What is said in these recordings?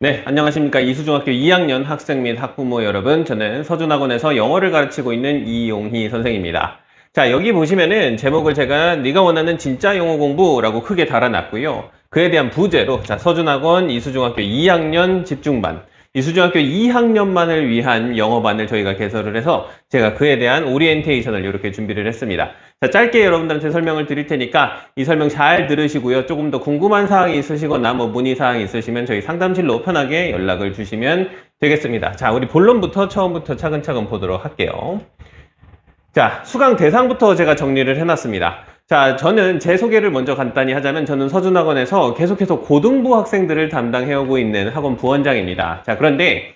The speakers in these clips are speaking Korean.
네, 안녕하십니까. 이수중학교 2학년 학생 및 학부모 여러분. 저는 서준학원에서 영어를 가르치고 있는 이용희 선생입니다. 자, 여기 보시면은 제목을 제가 네가 원하는 진짜 영어 공부라고 크게 달아놨고요. 그에 대한 부제로 서준학원 이수중학교 2학년 집중반, 이수중학교 2학년만을 위한 영어반을 저희가 개설을 해서 제가 그에 대한 오리엔테이션을 이렇게 준비를 했습니다. 자, 짧게 여러분들한테 설명을 드릴 테니까 이 설명 잘 들으시고요. 조금 더 궁금한 사항이 있으시거나 문의 사항이 있으시면 저희 상담실로 편하게 연락을 주시면 되겠습니다. 자, 우리 본론부터 처음부터 차근차근 보도록 할게요. 자, 수강 대상부터 제가 정리를 해놨습니다. 자, 저는 제 소개를 먼저 간단히 하자면 저는 서준학원에서 계속해서 고등부 학생들을 담당해오고 있는 학원 부원장입니다. 자, 그런데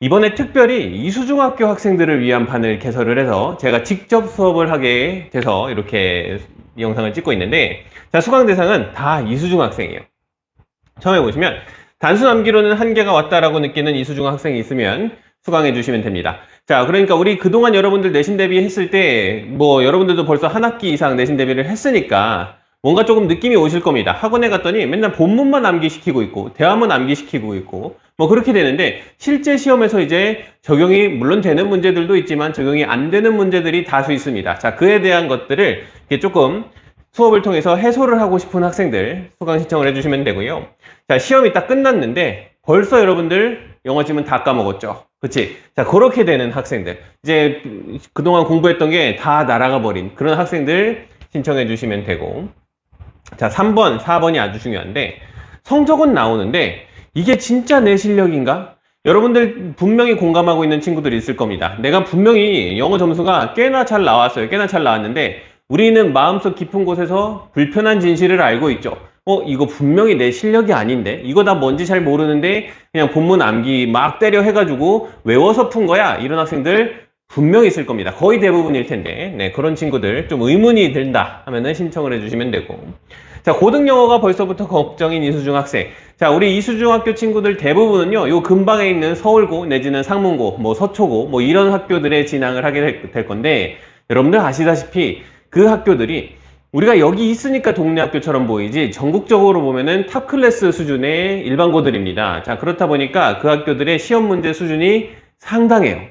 이번에 특별히 이수중학교 학생들을 위한 반을 개설을 해서 제가 직접 수업을 하게 돼서 이렇게 영상을 찍고 있는데, 자, 수강 대상은 다 이수중 학생이에요. 처음에 보시면 단순 암기로는 한계가 왔다라고 느끼는 이수중 학생이 있으면 수강해 주시면 됩니다. 자, 그러니까 우리 그동안 여러분들 내신 대비 했을 때 여러분들도 벌써 한 학기 이상 내신 대비를 했으니까 뭔가 조금 느낌이 오실 겁니다. 학원에 갔더니 맨날 본문만 암기시키고 있고 대화문 암기시키고 있고 그렇게 되는데, 실제 시험에서 이제 적용이 물론 되는 문제들도 있지만 적용이 안 되는 문제들이 다수 있습니다. 자, 그에 대한 것들을 조금 수업을 통해서 해소를 하고 싶은 학생들 수강 신청을 해주시면 되고요. 자, 시험이 딱 끝났는데 벌써 여러분들 영어 지문 다 까먹었죠. 그치? 자, 그렇게 되는 학생들, 이제 그동안 공부했던 게 다 날아가 버린 그런 학생들 신청해 주시면 되고, 자, 3번, 4번이 아주 중요한데, 성적은 나오는데 이게 진짜 내 실력인가? 여러분들 분명히 공감하고 있는 친구들이 있을 겁니다. 내가 분명히 영어 점수가 꽤나 잘 나왔어요. 꽤나 잘 나왔는데 우리는 마음속 깊은 곳에서 불편한 진실을 알고 있죠. 이거 분명히 내 실력이 아닌데? 이거 다 뭔지 잘 모르는데 그냥 본문 암기 막 때려 해가지고 외워서 푼 거야? 이런 학생들 분명히 있을 겁니다. 거의 대부분일 텐데, 네, 그런 친구들 좀 의문이 든다 하면은 신청을 해주시면 되고. 자, 고등영어가 벌써부터 걱정인 이수중 학생. 자, 우리 이수중학교 친구들 대부분은요, 요 근방에 있는 서울고 내지는 상문고, 서초고, 이런 학교들에 진학을 하게 될 건데, 여러분들 아시다시피 그 학교들이 우리가 여기 있으니까 동네 학교처럼 보이지 전국적으로 보면은 탑 클래스 수준의 일반고들입니다. 자, 그렇다 보니까 그 학교들의 시험 문제 수준이 상당해요.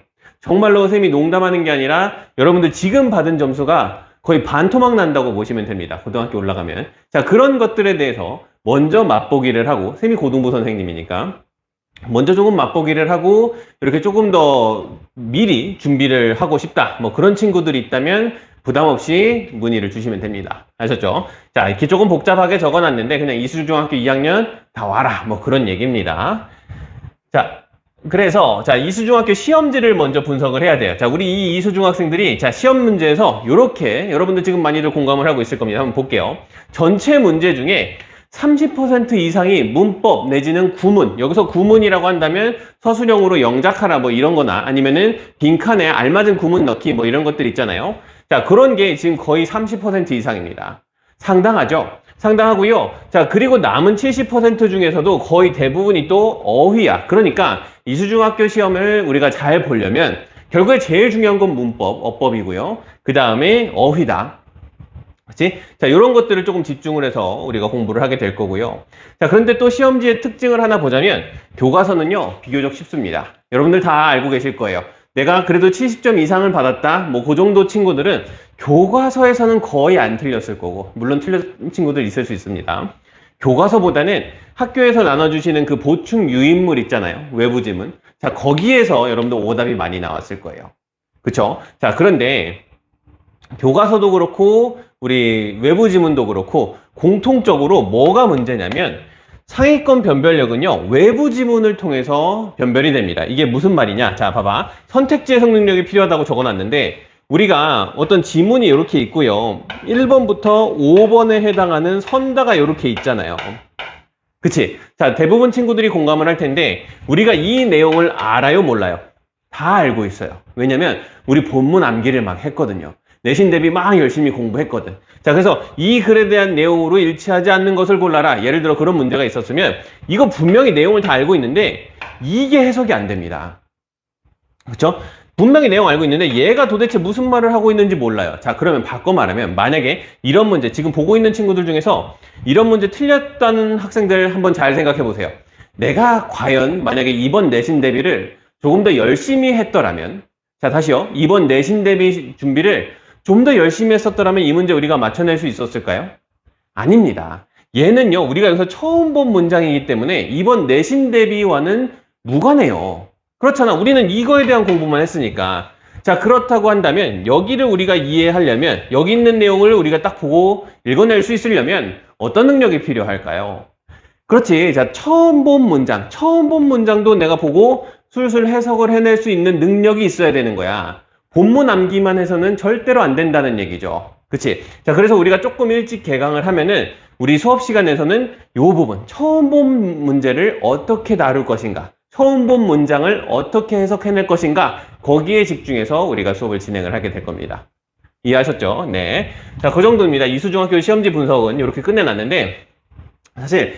정말로 쌤이 농담하는 게 아니라 여러분들 지금 받은 점수가 거의 반토막 난다고 보시면 됩니다. 고등학교 올라가면. 자, 그런 것들에 대해서 먼저 맛보기를 하고, 쌤이 고등부 선생님이니까 먼저 조금 맛보기를 하고 이렇게 조금 더 미리 준비를 하고 싶다, 그런 친구들이 있다면 부담 없이 문의를 주시면 됩니다. 아셨죠? 자, 이렇게 조금 복잡하게 적어놨는데 그냥 이수중학교 2학년 다 와라, 그런 얘기입니다. 자, 그래서 이수중학교 시험지를 먼저 분석을 해야 돼요. 자, 우리 이 이수중학생들이 시험 문제에서 이렇게 여러분들 지금 많이들 공감을 하고 있을 겁니다. 한번 볼게요. 전체 문제 중에 30% 이상이 문법 내지는 구문, 여기서 구문이라고 한다면 서술형으로 영작하라 이런 거나 아니면은 빈칸에 알맞은 구문 넣기 이런 것들 있잖아요. 자, 그런 게 지금 거의 30% 이상입니다. 상당하죠? 상당하고요. 자, 그리고 남은 70% 중에서도 거의 대부분이 또 어휘야. 그러니까 이수중학교 시험을 우리가 잘 보려면 결국에 제일 중요한 건 문법, 어법이고요. 그 다음에 어휘다. 그치? 자, 이런 것들을 조금 집중을 해서 우리가 공부를 하게 될 거고요. 자, 그런데 또 시험지의 특징을 하나 보자면 교과서는요, 비교적 쉽습니다. 여러분들 다 알고 계실 거예요. 내가 그래도 70점 이상을 받았다, 그 정도 친구들은 교과서에서는 거의 안 틀렸을 거고, 물론 틀린 친구들 있을 수 있습니다. 교과서보다는 학교에서 나눠주시는 그 보충 유인물 있잖아요. 외부 지문. 자, 거기에서 여러분들 오답이 많이 나왔을 거예요. 그쵸? 자, 그런데 교과서도 그렇고 우리 외부 지문도 그렇고 공통적으로 뭐가 문제냐면 상위권 변별력은요, 외부 지문을 통해서 변별이 됩니다. 이게 무슨 말이냐? 자, 봐봐. 선택지 해석 능력이 필요하다고 적어놨는데 우리가 어떤 지문이 이렇게 있고요. 1번부터 5번에 해당하는 선다가 이렇게 있잖아요. 그치? 자, 대부분 친구들이 공감을 할 텐데 우리가 이 내용을 알아요, 몰라요? 다 알고 있어요. 왜냐면 우리 본문 암기를 막 했거든요. 내신 대비 막 열심히 공부했거든. 자, 그래서 이 글에 대한 내용으로 일치하지 않는 것을 골라라. 예를 들어 그런 문제가 있었으면 이거 분명히 내용을 다 알고 있는데 이게 해석이 안 됩니다. 그렇죠? 분명히 내용 알고 있는데 얘가 도대체 무슨 말을 하고 있는지 몰라요. 자, 그러면 바꿔 말하면 만약에 이런 문제, 지금 보고 있는 친구들 중에서 이런 문제 틀렸다는 학생들 한번 잘 생각해 보세요. 내가 과연 만약에 이번 내신 대비를 조금 더 열심히 했더라면, 자, 다시요. 이번 내신 대비 준비를 좀 더 열심히 했었더라면 이 문제 우리가 맞춰낼 수 있었을까요? 아닙니다. 얘는요, 우리가 여기서 처음 본 문장이기 때문에 이번 내신 대비와는 무관해요. 그렇잖아. 우리는 이거에 대한 공부만 했으니까. 자, 그렇다고 한다면 여기를 우리가 이해하려면, 여기 있는 내용을 우리가 딱 보고 읽어낼 수 있으려면 어떤 능력이 필요할까요? 그렇지. 자, 처음 본 문장도 내가 보고 술술 해석을 해낼 수 있는 능력이 있어야 되는 거야. 본문 암기만 해서는 절대로 안 된다는 얘기죠. 그치? 자, 그래서 우리가 조금 일찍 개강을 하면은 우리 수업 시간에서는 이 부분, 처음 본 문제를 어떻게 다룰 것인가, 처음 본 문장을 어떻게 해석해낼 것인가, 거기에 집중해서 우리가 수업을 진행을 하게 될 겁니다. 이해하셨죠? 네. 자, 그 정도입니다. 이수중학교 시험지 분석은 이렇게 끝내놨는데, 사실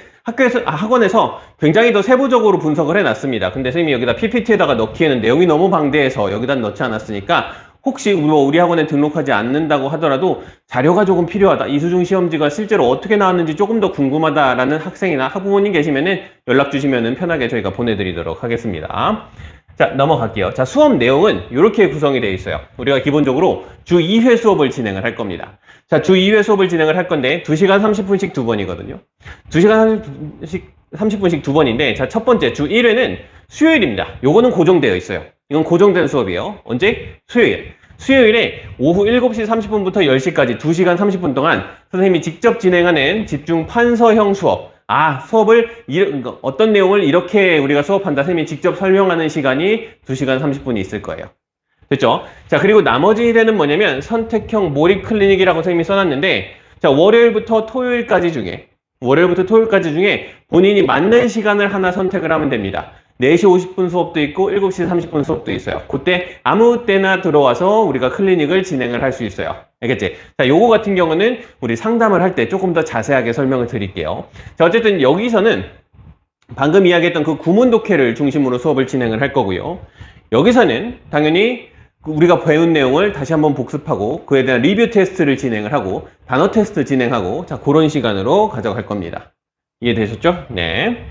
학원에서 굉장히 더 세부적으로 분석을 해놨습니다. 근데 선생님이 여기다 PPT에다가 넣기에는 내용이 너무 방대해서 여기다 넣지 않았으니까, 혹시 우리 학원에 등록하지 않는다고 하더라도 자료가 조금 필요하다, 이수중 시험지가 실제로 어떻게 나왔는지 조금 더 궁금하다라는 학생이나 학부모님 계시면은 연락 주시면은 편하게 저희가 보내드리도록 하겠습니다. 자, 넘어갈게요. 자, 수업 내용은 이렇게 구성이 되어 있어요. 우리가 기본적으로 주 2회 수업을 진행을 할 겁니다. 자, 주 2회 수업을 진행을 할 건데 2시간 30분씩 두 번이거든요. 2시간 30분씩 두 번인데, 자, 첫 번째 주 1회는 수요일입니다. 요거는 고정되어 있어요. 이건 고정된 수업이에요. 언제? 수요일에 오후 7시 30분부터 10시까지 2시간 30분 동안 선생님이 직접 진행하는 집중 판서형 수업. 수업을 어떤 내용을 이렇게 우리가 수업한다, 선생님이 직접 설명하는 시간이 2시간 30분이 있을 거예요. 됐죠? 자, 그리고 나머지 일에는 뭐냐면 선택형 몰입 클리닉이라고 선생님이 써놨는데, 자, 월요일부터 토요일까지 중에 본인이 맞는 시간을 하나 선택을 하면 됩니다. 4시 50분 수업도 있고 7시 30분 수업도 있어요. 그때 아무 때나 들어와서 우리가 클리닉을 진행을 할 수 있어요. 알겠지? 자, 요거 같은 경우는 우리 상담을 할 때 조금 더 자세하게 설명을 드릴게요. 자, 어쨌든 여기서는 방금 이야기했던 그 구문 독해를 중심으로 수업을 진행을 할 거고요. 여기서는 당연히 우리가 배운 내용을 다시 한번 복습하고 그에 대한 리뷰 테스트를 진행을 하고 단어 테스트 진행하고, 자, 그런 시간으로 가져갈 겁니다. 이해되셨죠? 네.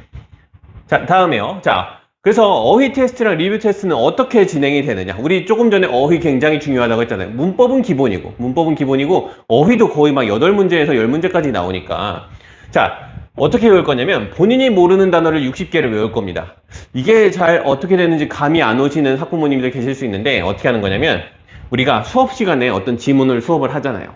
자, 다음에요. 자, 그래서 어휘 테스트랑 리뷰 테스트는 어떻게 진행이 되느냐. 우리 조금 전에 어휘 굉장히 중요하다고 했잖아요. 문법은 기본이고 어휘도 거의 막 8문제에서 10문제까지 나오니까, 자, 어떻게 외울 거냐면 본인이 모르는 단어를 60개를 외울 겁니다. 이게 잘 어떻게 되는지 감이 안 오시는 학부모님들 계실 수 있는데, 어떻게 하는 거냐면 우리가 수업 시간에 어떤 지문을 수업을 하잖아요.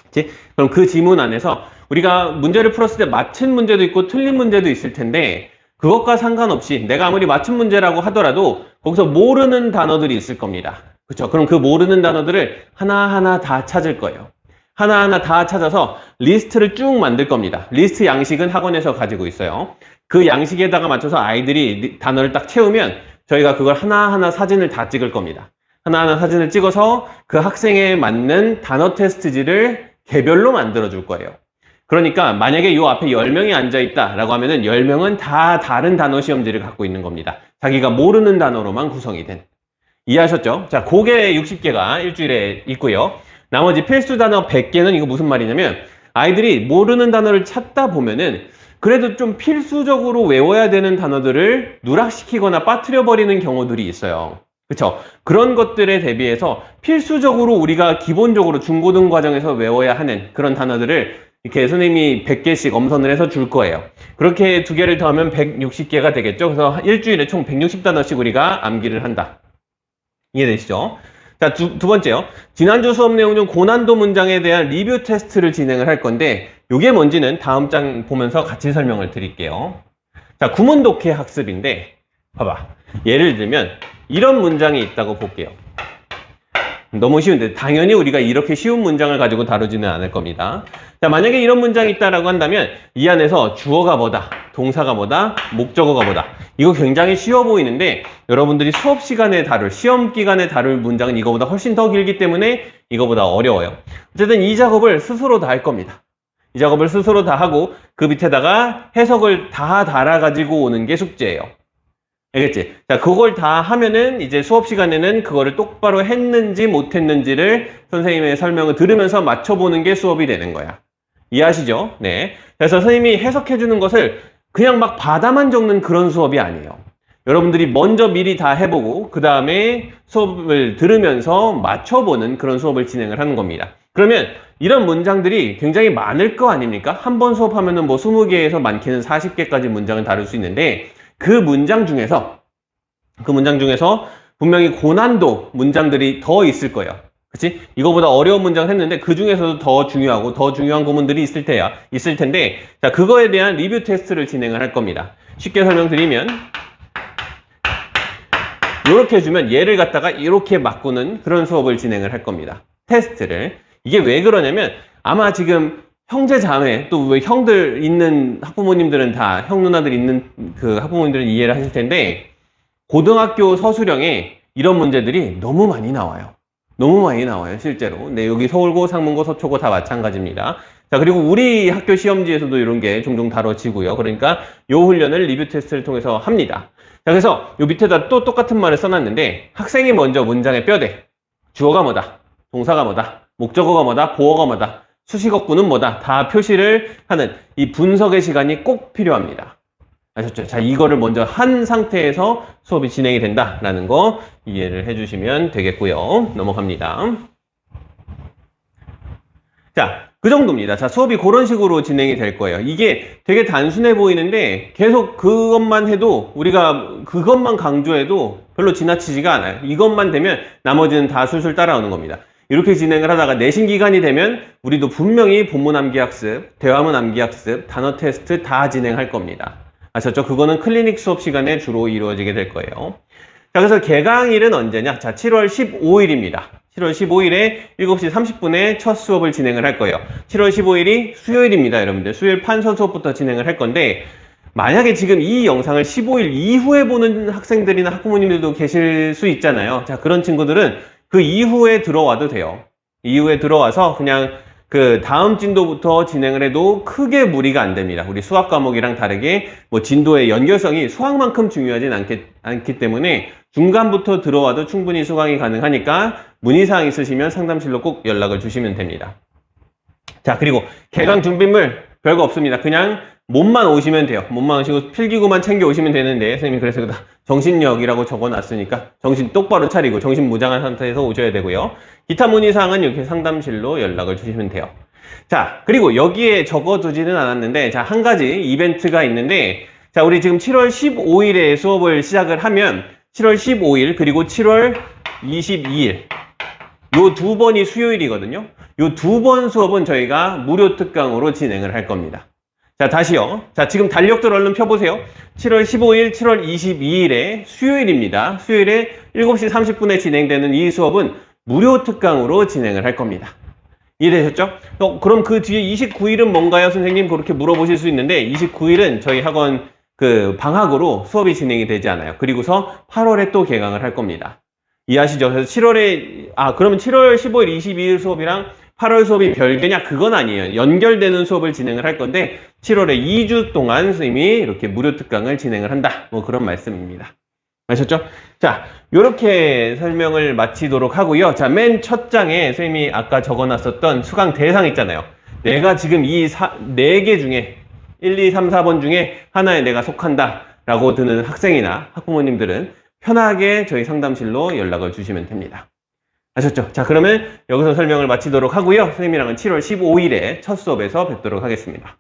그치? 그럼 그 지문 안에서 우리가 문제를 풀었을 때 맞힌 문제도 있고 틀린 문제도 있을 텐데, 그것과 상관없이 내가 아무리 맞춘 문제라고 하더라도 거기서 모르는 단어들이 있을 겁니다. 그렇죠? 그럼 그 모르는 단어들을 하나하나 다 찾을 거예요. 하나하나 다 찾아서 리스트를 쭉 만들 겁니다. 리스트 양식은 학원에서 가지고 있어요. 그 양식에다가 맞춰서 아이들이 단어를 딱 채우면 저희가 그걸 하나하나 사진을 다 찍을 겁니다. 하나하나 사진을 찍어서 그 학생에 맞는 단어 테스트지를 개별로 만들어 줄 거예요. 그러니까 만약에 요 앞에 10명이 앉아있다 라고 하면은 10명은 다 다른 단어 시험지를 갖고 있는 겁니다. 자기가 모르는 단어로만 구성이 된. 이해하셨죠? 자, 그게 60개가 일주일에 있고요. 나머지 필수 단어 100개는 이거 무슨 말이냐면, 아이들이 모르는 단어를 찾다 보면은 그래도 좀 필수적으로 외워야 되는 단어들을 누락시키거나 빠뜨려버리는 경우들이 있어요. 그쵸? 그런 것들에 대비해서 필수적으로 우리가 기본적으로 중고등 과정에서 외워야 하는 그런 단어들을 이렇게 선생님이 100개씩 엄선을 해서 줄 거예요. 그렇게 2개를 더하면 160개가 되겠죠? 그래서 일주일에 총 160단어씩 우리가 암기를 한다. 이해되시죠? 자, 두 번째요. 지난주 수업 내용 중 고난도 문장에 대한 리뷰 테스트를 진행을 할 건데, 이게 뭔지는 다음 장 보면서 같이 설명을 드릴게요. 자, 구문 독해 학습인데, 봐봐. 예를 들면 이런 문장이 있다고 볼게요. 너무 쉬운데 당연히 우리가 이렇게 쉬운 문장을 가지고 다루지는 않을 겁니다. 자, 만약에 이런 문장이 있다라고 한다면 이 안에서 주어가 뭐다, 동사가 뭐다, 목적어가 뭐다, 이거 굉장히 쉬워 보이는데 여러분들이 수업 시간에 시험 기간에 다룰 문장은 이거보다 훨씬 더 길기 때문에 이거보다 어려워요. 어쨌든 이 작업을 스스로 다 할 겁니다. 이 작업을 스스로 다 하고 그 밑에다가 해석을 다 달아가지고 오는 게 숙제예요. 알겠지? 자, 그걸 다 하면은 이제 수업 시간에는 그거를 똑바로 했는지 못했는지를 선생님의 설명을 들으면서 맞춰보는 게 수업이 되는 거야. 이해하시죠? 네. 그래서 선생님이 해석해주는 것을 그냥 막 바다만 적는 그런 수업이 아니에요. 여러분들이 먼저 미리 다 해보고 그 다음에 수업을 들으면서 맞춰보는 그런 수업을 진행을 하는 겁니다. 그러면 이런 문장들이 굉장히 많을 거 아닙니까? 한 번 수업하면은 뭐 20개에서 많게는 40개까지 문장을 다룰 수 있는데 그 문장 중에서 분명히 고난도 문장들이 더 있을 거예요. 그치? 이거보다 어려운 문장을 했는데 그 중에서도 더 중요하고 더 중요한 구문들이 있을 텐데 자, 그거에 대한 리뷰 테스트를 진행을 할 겁니다. 쉽게 설명드리면 이렇게 해주면 얘를 갖다가 이렇게 바꾸는 그런 수업을 진행을 할 겁니다. 테스트를. 이게 왜 그러냐면 아마 지금 형제 자매 또 왜 형들 있는 학부모님들은 다 형 누나들 있는 그 학부모님들은 이해를 하실 텐데 고등학교 서술형에 이런 문제들이 너무 많이 나와요. 너무 많이 나와요, 실제로. 네, 여기 서울고, 상문고, 서초고 다 마찬가지입니다. 자, 그리고 우리 학교 시험지에서도 이런 게 종종 다뤄지고요. 그러니까 요 훈련을 리뷰 테스트를 통해서 합니다. 자, 그래서 요 밑에다 또 똑같은 말을 써놨는데 학생이 먼저 문장의 뼈대, 주어가 뭐다, 동사가 뭐다, 목적어가 뭐다, 보어가 뭐다, 수식어구는 뭐다 다 표시를 하는 이 분석의 시간이 꼭 필요합니다. 아셨죠? 자, 이거를 먼저 한 상태에서 수업이 진행이 된다라는 거 이해를 해주시면 되겠고요. 넘어갑니다. 자, 그 정도입니다. 자, 수업이 그런 식으로 진행이 될 거예요. 이게 되게 단순해 보이는데 계속 그것만 해도 우리가 그것만 강조해도 별로 지나치지가 않아요. 이것만 되면 나머지는 다 술술 따라오는 겁니다. 이렇게 진행을 하다가 내신 기간이 되면 우리도 분명히 본문 암기학습, 대화문 암기학습, 단어 테스트 다 진행할 겁니다. 아셨죠? 그거는 클리닉 수업 시간에 주로 이루어지게 될 거예요. 자, 그래서 개강일은 언제냐? 자, 7월 15일입니다. 7월 15일에 7시 30분에 첫 수업을 진행을 할 거예요. 7월 15일이 수요일입니다, 여러분들. 수요일 판서 수업부터 진행을 할 건데 만약에 지금 이 영상을 15일 이후에 보는 학생들이나 학부모님들도 계실 수 있잖아요. 자, 그런 친구들은 그 이후에 들어와도 돼요. 이후에 들어와서 그냥 그 다음 진도부터 진행을 해도 크게 무리가 안 됩니다. 우리 수학 과목이랑 다르게 뭐 진도의 연결성이 수학만큼 중요하진 않기 때문에 중간부터 들어와도 충분히 수강이 가능하니까 문의사항 있으시면 상담실로 꼭 연락을 주시면 됩니다. 자, 그리고 개강 준비물 별거 없습니다. 그냥 몸만 오시면 돼요. 몸만 오시고 필기구만 챙겨 오시면 되는데 선생님이 그래서 정신력이라고 적어놨으니까 정신 똑바로 차리고 정신 무장한 상태에서 오셔야 되고요. 기타 문의사항은 이렇게 상담실로 연락을 주시면 돼요. 자, 그리고 여기에 적어두지는 않았는데 자, 한 가지 이벤트가 있는데 자, 우리 지금 7월 15일에 수업을 시작을 하면 7월 15일 그리고 7월 22일 요 두 번이 수요일이거든요. 요 두 번 수업은 저희가 무료 특강으로 진행을 할 겁니다. 자, 다시요. 자, 지금 달력들 얼른 펴보세요. 7월 15일, 7월 22일에 수요일입니다. 수요일에 7시 30분에 진행되는 이 수업은 무료 특강으로 진행을 할 겁니다. 이해되셨죠? 그럼 그 뒤에 29일은 뭔가요, 선생님? 그렇게 물어보실 수 있는데 29일은 저희 학원 그 방학으로 수업이 진행이 되지 않아요. 그리고서 8월에 또 개강을 할 겁니다. 이해하시죠? 그래서 7월에 그러면 7월 15일, 22일 수업이랑 8월 수업이 별개냐? 그건 아니에요. 연결되는 수업을 진행을 할 건데 7월에 2주 동안 선생님이 이렇게 무료 특강을 진행을 한다. 뭐 그런 말씀입니다. 아셨죠? 자, 요렇게 설명을 마치도록 하고요. 자, 맨 첫 장에 선생님이 아까 적어놨었던 수강 대상 있잖아요. 내가 지금 이 4개 중에 1, 2, 3, 4번 중에 하나에 내가 속한다 라고 드는 학생이나 학부모님들은 편하게 저희 상담실로 연락을 주시면 됩니다. 아셨죠? 자, 그러면 여기서 설명을 마치도록 하고요. 선생님이랑은 7월 15일에 첫 수업에서 뵙도록 하겠습니다.